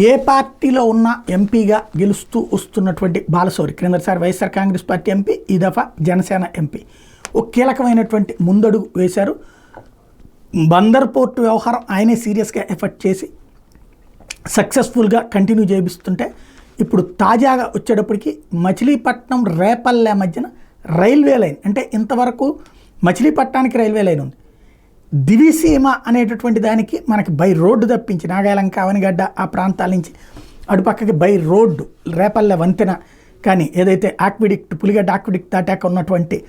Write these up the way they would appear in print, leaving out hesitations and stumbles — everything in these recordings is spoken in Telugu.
ఏ పార్టీలో ఉన్న ఎంపీగా గెలుస్తూ వస్తున్నటువంటి బాలశౌరి క్రిందసారి వైఎస్ఆర్ కాంగ్రెస్ పార్టీ ఎంపీ, ఈ దఫా జనసేన ఎంపీ ఒక కీలకమైనటువంటి ముందడుగు వేశారు. బందర్ పోర్టు వ్యవహారం ఆయనే సీరియస్గా ఎఫర్ట్ చేసి సక్సెస్ఫుల్గా కంటిన్యూ చేయిస్తుంటే, ఇప్పుడు తాజాగా వచ్చేటప్పటికి మచిలీపట్నం రేపల్లె మధ్యన రైల్వే లైన్, అంటే ఇంతవరకు మచిలీపట్నానికి రైల్వే లైన్ ఉంది, దివిసీమ అనేటటువంటి దానికి మనకి బై రోడ్డు తప్పించి నాగాలంక అవనిగడ్డ ఆ ప్రాంతాల నుంచి అటుపక్కకి బై రోడ్డు రేపల్లె వంతెన, కానీ ఏదైతే ఆక్విడిక్ట్ పులిగడ్డ ఆక్విడిక్ట్ దాటాక ఉన్నటువంటి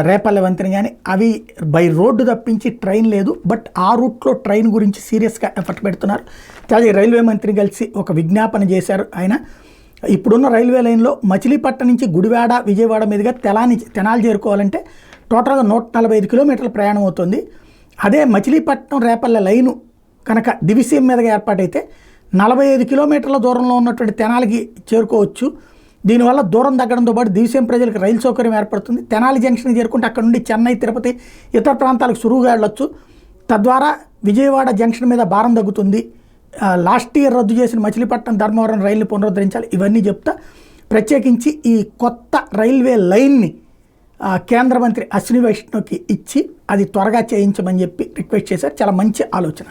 రేపల్లె వంతెన కానీ అవి బై రోడ్డు తప్పించి ట్రైన్ లేదు. బట్ ఆ రూట్లో ట్రైన్ గురించి సీరియస్గా ఎఫర్ట్ పెడుతున్నారు. తాజా రైల్వే మంత్రి కలిసి ఒక విజ్ఞాపన చేశారు ఆయన. ఇప్పుడున్న రైల్వే లైన్లో మచిలీపట్నం నుంచి గుడివాడ విజయవాడ మీదుగా తెనాలి చేరుకోవాలంటే టోటల్గా 145 కిలోమీటర్ల ప్రయాణం అవుతుంది. అదే మచిలీపట్నం రేపల్లె లైను కనుక దివిసీమ మీదుగా ఏర్పాటైతే 45 కిలోమీటర్ల దూరంలో ఉన్నటువంటి తెనాలికి చేరుకోవచ్చు. దీనివల్ల దూరం తగ్గడంతో పాటు దివిసీమ ప్రజలకు రైలు సౌకర్యం ఏర్పడుతుంది. తెనాలి జంక్షన్ చేరుకుంటే అక్కడ నుండి చెన్నై, తిరుపతి, ఇతర ప్రాంతాలకు సులువుగా వెళ్ళొచ్చు. తద్వారా విజయవాడ జంక్షన్ మీద భారం తగ్గుతుంది. లాస్ట్ ఇయర్ రద్దు చేసిన మచిలీపట్నం ధర్మవరం రైలుని పునరుద్ధరించాలి. ఇవన్నీ చెప్తా ప్రత్యేకించి ఈ కొత్త రైల్వే లైన్ని కేంద్ర మంత్రి అశ్విని వైష్ణవ్కి ఇచ్చి అది త్వరగా చేయించమని చెప్పి రిక్వెస్ట్ చేశారు. చాలా మంచి ఆలోచన.